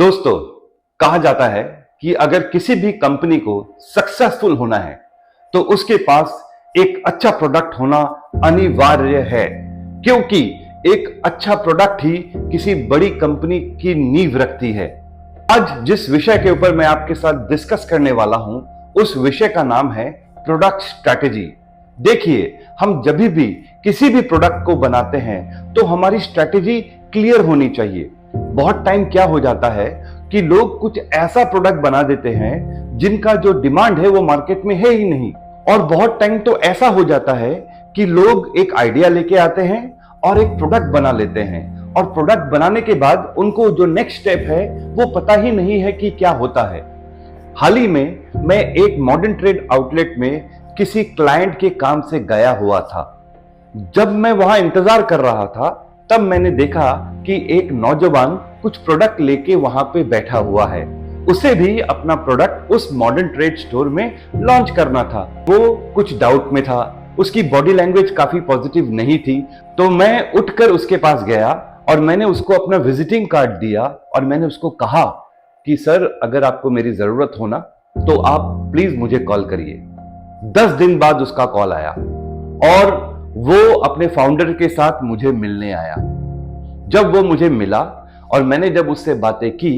दोस्तों, कहा जाता है कि अगर किसी भी कंपनी को सक्सेसफुल होना है तो उसके पास एक अच्छा प्रोडक्ट होना अनिवार्य है, क्योंकि एक अच्छा प्रोडक्ट ही किसी बड़ी कंपनी की नींव रखती है। आज जिस विषय के ऊपर मैं आपके साथ डिस्कस करने वाला हूं, उस विषय का नाम है प्रोडक्ट स्ट्रैटेजी। देखिए, हम जब भी किसी भी प्रोडक्ट को बनाते हैं तो हमारी स्ट्रैटेजी क्लियर होनी चाहिए। बहुत टाइम क्या हो जाता है कि लोग कुछ ऐसा प्रोडक्ट बना देते हैं जिनका जो डिमांड है वो मार्केट में है ही नहीं, और बहुत टाइम तो ऐसा हो जाता है कि लोग एक आइडिया लेके आते हैं और एक प्रोडक्ट बना लेते हैं, और प्रोडक्ट बनाने के बाद उनको जो नेक्स्ट स्टेप है वो पता ही नहीं है कि क्या होता है। हाल ही में मैं एक मॉडर्न ट्रेड आउटलेट में किसी क्लाइंट के काम से गया हुआ था। जब मैं वहां इंतजार कर रहा था तब मैंने देखा कि एक नौजवान कुछ प्रोडक्ट लेके वहां पे बैठा हुआ है। उसे भी अपना प्रोडक्ट उस मॉडर्न ट्रेड स्टोर में लॉन्च करना था। वो कुछ डाउट में था, उसकी बॉडी लैंग्वेज काफी पॉजिटिव नहीं थी। तो मैं उठकर उसके पास गया और मैंने उसको अपना विजिटिंग कार्ड दिया और मैंने उसको कहा कि सर, अगर आपको मेरी जरूरत हो ना तो आप प्लीज मुझे कॉल करिए। 10 दिन बाद उसका कॉल आया और वो अपने फाउंडर के साथ मुझे मिलने आया। जब वो मुझे मिला और मैंने जब उससे बातें की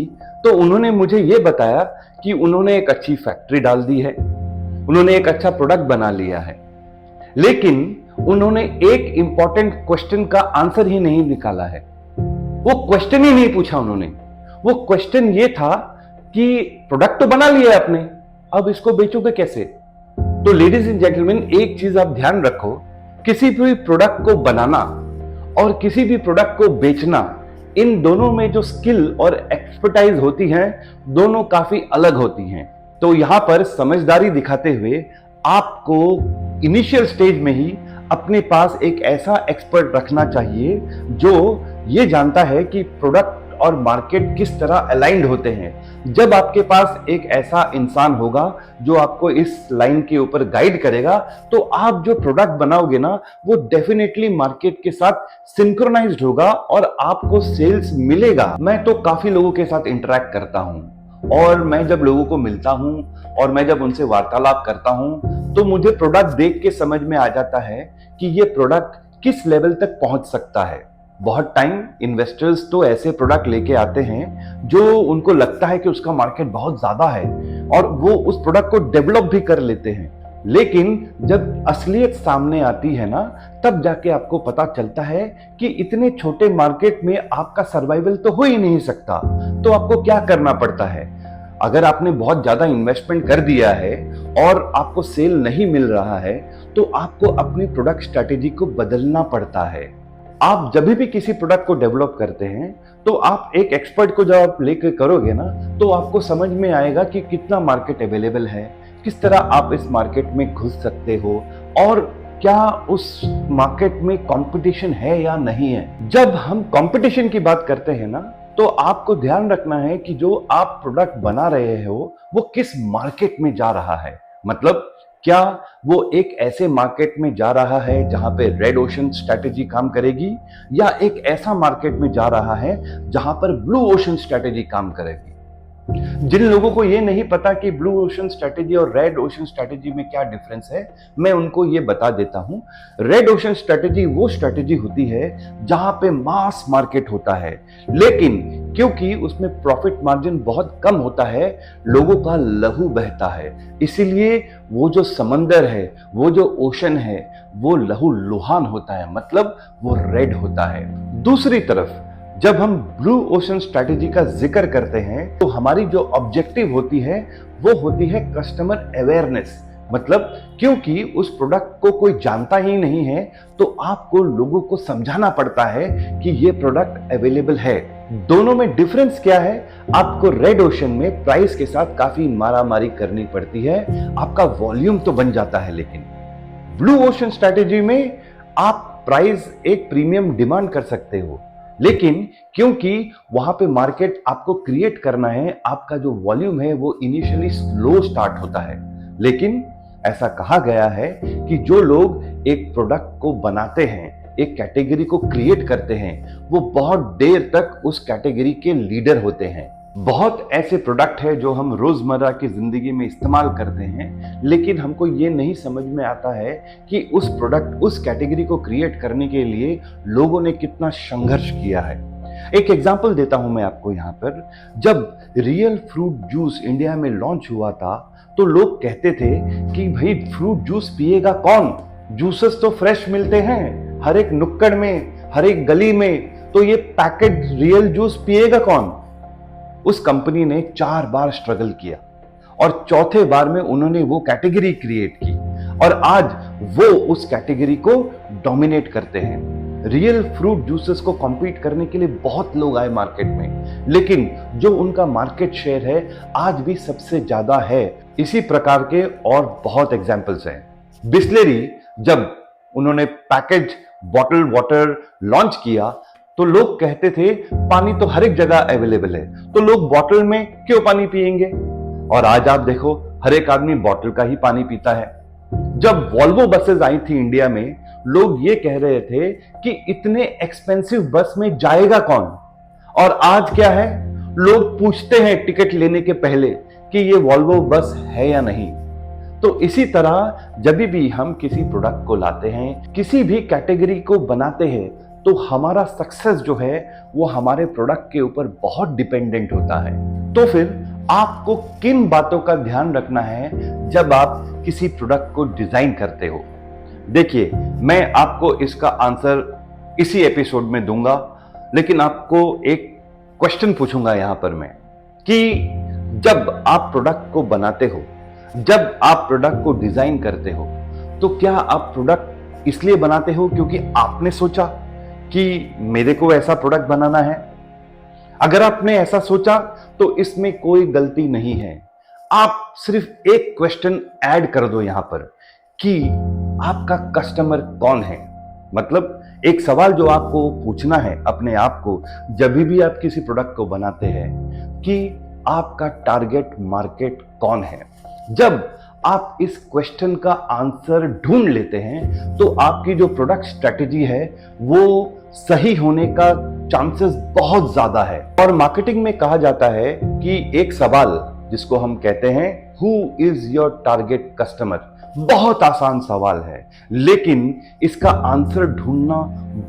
तो उन्होंने मुझे ये बताया कि उन्होंने एक अच्छी फैक्ट्री डाल दी है, उन्होंने एक अच्छा प्रोडक्ट बना लिया है, लेकिन उन्होंने एक इंपॉर्टेंट क्वेश्चन का आंसर ही नहीं निकाला है। वो क्वेश्चन ही नहीं पूछा उन्होंने। वो क्वेश्चन ये था कि प्रोडक्ट तो बना लिया आपने, अब इसको बेचोगे कैसे? तो लेडीज एंड जेंटलमैन, एक चीज आप ध्यान रखो, किसी भी प्रोडक्ट को बनाना और किसी भी प्रोडक्ट को बेचना, इन दोनों में जो स्किल और एक्सपर्टाइज होती है दोनों काफी अलग होती हैं। तो यहां पर समझदारी दिखाते हुए आपको इनिशियल स्टेज में ही अपने पास एक ऐसा एक्सपर्ट रखना चाहिए जो ये जानता है कि प्रोडक्ट और मार्केट किस तरह अलाइंड होते हैं। जब आपके पास एक ऐसा इंसान होगा जो आपको इस लाइन के ऊपर गाइड करेगा तो आप जो प्रोडक्ट बनाओगे ना वो डेफिनेटली मार्केट के साथ सिंक्रोनाइज्ड होगा और आपको सेल्स मिलेगा। मैं तो काफी लोगों के साथ इंटरेक्ट करता हूं और मैं जब लोगों को मिलता हूं और मैं जब उनसे वार्तालाप करता हूं तो मुझे प्रोडक्ट देख के समझ में आ जाता है कि ये प्रोडक्ट किस लेवल तक पहुंच सकता है। बहुत टाइम इन्वेस्टर्स तो ऐसे प्रोडक्ट लेके आते हैं जो उनको लगता है कि उसका मार्केट बहुत ज्यादा है और वो उस प्रोडक्ट को डेवलप भी कर लेते हैं, लेकिन जब असलियत सामने आती है ना तब जाके आपको पता चलता है कि इतने छोटे मार्केट में आपका सर्वाइवल तो हो ही नहीं सकता। तो आपको क्या करना पड़ता है? अगर आपने बहुत ज्यादा इन्वेस्टमेंट कर दिया है और आपको सेल नहीं मिल रहा है तो आपको अपनी प्रोडक्ट स्ट्रैटेजी को बदलना पड़ता है। आप जब भी किसी प्रोडक्ट को डेवलप करते हैं तो आप एक एक्सपर्ट को जब आप लेकर करोगे ना तो आपको समझ में आएगा कि कितना मार्केट अवेलेबल है, किस तरह आप इस मार्केट में घुस सकते हो और क्या उस मार्केट में कंपटीशन है या नहीं है। जब हम कंपटीशन की बात करते हैं ना तो आपको ध्यान रखना है कि जो आप प्रोडक्ट बना रहे हो वो किस मार्केट में जा रहा है। मतलब क्या वो एक ऐसे मार्केट में जा रहा है जहां पे रेड ओशन स्ट्रैटेजी काम करेगी, या एक ऐसा मार्केट में जा रहा है जहां पर ब्लू ओशन स्ट्रैटेजी काम करेगी। जिन लोगों को ये नहीं पता कि ब्लू ओशन स्ट्रैटेजी और रेड ओशन स्ट्रैटेजी में क्या डिफरेंस है, मैं उनको ये बता देता हूं। रेड ओशन स्ट्रैटेजी वो स्ट्रैटेजी होती है जहां पे मास मार्केट होता है, लेकिन क्योंकि उसमें प्रॉफिट मार्जिन बहुत कम होता है, लोगों का लहू बहता है, इसीलिए वो जो समंदर है, वो जो ओशन है, वो लहू लुहान होता है, मतलब वो रेड होता है। दूसरी तरफ जब हम ब्लू ओशन स्ट्रैटेजी का जिक्र करते हैं तो हमारी जो ऑब्जेक्टिव होती है वो होती है कस्टमर अवेयरनेस। मतलब क्योंकि उस प्रोडक्ट को कोई जानता ही नहीं है तो आपको लोगों को समझाना पड़ता है कि ये प्रोडक्ट अवेलेबल है। दोनों में डिफरेंस क्या है? आपको रेड ओशन में प्राइस के साथ काफी मारामारी करनी पड़ती है, आपका वॉल्यूम तो बन जाता है, लेकिन ब्लू ओशन स्ट्रैटेजी में आप प्राइस एक प्रीमियम डिमांड कर सकते हो, लेकिन क्योंकि वहां पे मार्केट आपको क्रिएट करना है, आपका जो वॉल्यूम है वो इनिशियली स्लो स्टार्ट होता है। लेकिन ऐसा कहा गया है कि जो लोग एक प्रोडक्ट को बनाते हैं, एक कैटेगरी को क्रिएट करते हैं, वो बहुत देर तक उस कैटेगरी के लीडर होते हैं। बहुत ऐसे प्रोडक्ट है जो हम रोजमर्रा की जिंदगी में इस्तेमाल करते हैं, लेकिन हमको ये नहीं समझ में आता है कि उस प्रोडक्ट, उस कैटेगरी को क्रिएट करने के लिए लोगों ने कितना संघर्ष किया है। एक एग्जांपल देता हूं मैं आपको यहाँ पर। जब रियल फ्रूट जूस इंडिया में लॉन्च हुआ था तो लोग कहते थे कि भाई फ्रूट जूस पिएगा कौन, जूसेस तो फ्रेश मिलते हैं हर एक नुक्कड़ में, हर एक गली में, तो ये पैकेट रियल जूस पिएगा कौन। उस कंपनी ने 4 बार स्ट्रगल किया और चौथे बार में उन्होंने वो कैटेगरी क्रिएट की और आज वो उस कैटेगरी को डोमिनेट करते हैं। रियल फ्रूट जूसेस को कॉम्पीट करने के लिए बहुत लोग आए मार्केट में, लेकिन जो उनका मार्केट शेयर है आज भी सबसे ज्यादा है। इसी प्रकार के और बहुत एग्जांपल्स हैं। बिस्लेरी जब उन्होंने पैकेज बॉटल वाटर लॉन्च किया तो लोग कहते थे पानी तो हर एक जगह अवेलेबल है, तो लोग बॉटल में क्यों पानी पिएंगे। और आज आप देखो हर एक आदमी बॉटल का ही पानी पीता है। जब वॉल्वो बसेस आई थी इंडिया में, लोग ये कह रहे थे कि इतने एक्सपेंसिव बस में जाएगा कौन, और आज क्या है, लोग पूछते हैं टिकट लेने के पहले कि ये वॉल्वो बस है या नहीं। तो इसी तरह जब भी हम किसी प्रोडक्ट को लाते हैं, किसी भी कैटेगरी को बनाते हैं, तो हमारा सक्सेस जो है वो हमारे प्रोडक्ट के ऊपर बहुत डिपेंडेंट होता है। तो फिर आपको किन बातों का ध्यान रखना है जब आप किसी प्रोडक्ट को डिजाइन करते हो। देखिए, मैं आपको इसका आंसर इसी एपिसोड में दूंगा, लेकिन आपको एक क्वेश्चन पूछूंगा यहां पर मैं कि जब आप प्रोडक्ट को बनाते हो, जब आप प्रोडक्ट को डिजाइन करते हो, तो क्या आप प्रोडक्ट इसलिए बनाते हो क्योंकि आपने सोचा कि मेरे को ऐसा प्रोडक्ट बनाना है। अगर आपने ऐसा सोचा तो इसमें कोई गलती नहीं है। आप सिर्फ एक क्वेश्चन ऐड कर दो यहां पर कि आपका कस्टमर कौन है। मतलब एक सवाल जो आपको पूछना है अपने आप को जब भी आप किसी प्रोडक्ट को बनाते हैं कि आपका टारगेट मार्केट कौन है। जब आप इस क्वेश्चन का आंसर ढूंढ लेते हैं तो आपकी जो प्रोडक्ट स्ट्रेटेजी है वो सही होने का चांसेस बहुत ज्यादा है। और मार्केटिंग में कहा जाता है कि एक सवाल जिसको हम कहते हैं who is your target customer, बहुत आसान सवाल है, लेकिन इसका आंसर ढूंढना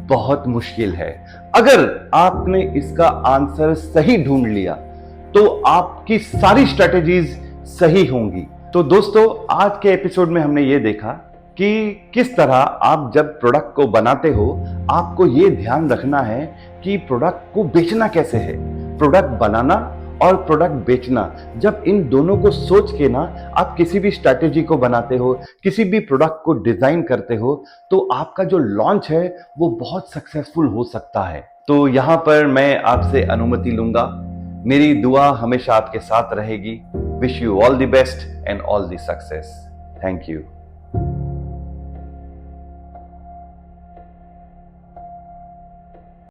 बहुत मुश्किल है। अगर आपने इसका आंसर सही ढूंढ लिया तो आपकी सारी स्ट्रेटेजीज सही होंगी। तो दोस्तों, आज के एपिसोड में हमने ये देखा कि किस तरह आप जब प्रोडक्ट को बनाते हो आपको ये ध्यान रखना है कि प्रोडक्ट को बेचना कैसे है। प्रोडक्ट बनाना और प्रोडक्ट बेचना, जब इन दोनों को सोच के ना आप किसी भी स्ट्रैटेजी को बनाते हो, किसी भी प्रोडक्ट को डिजाइन करते हो, तो आपका जो लॉन्च है वो बहुत सक्सेसफुल हो सकता है। तो यहां पर मैं आपसे अनुमति लूंगा। मेरी दुआ हमेशा आपके साथ रहेगी। Wish you all the best and all the success. Thank you.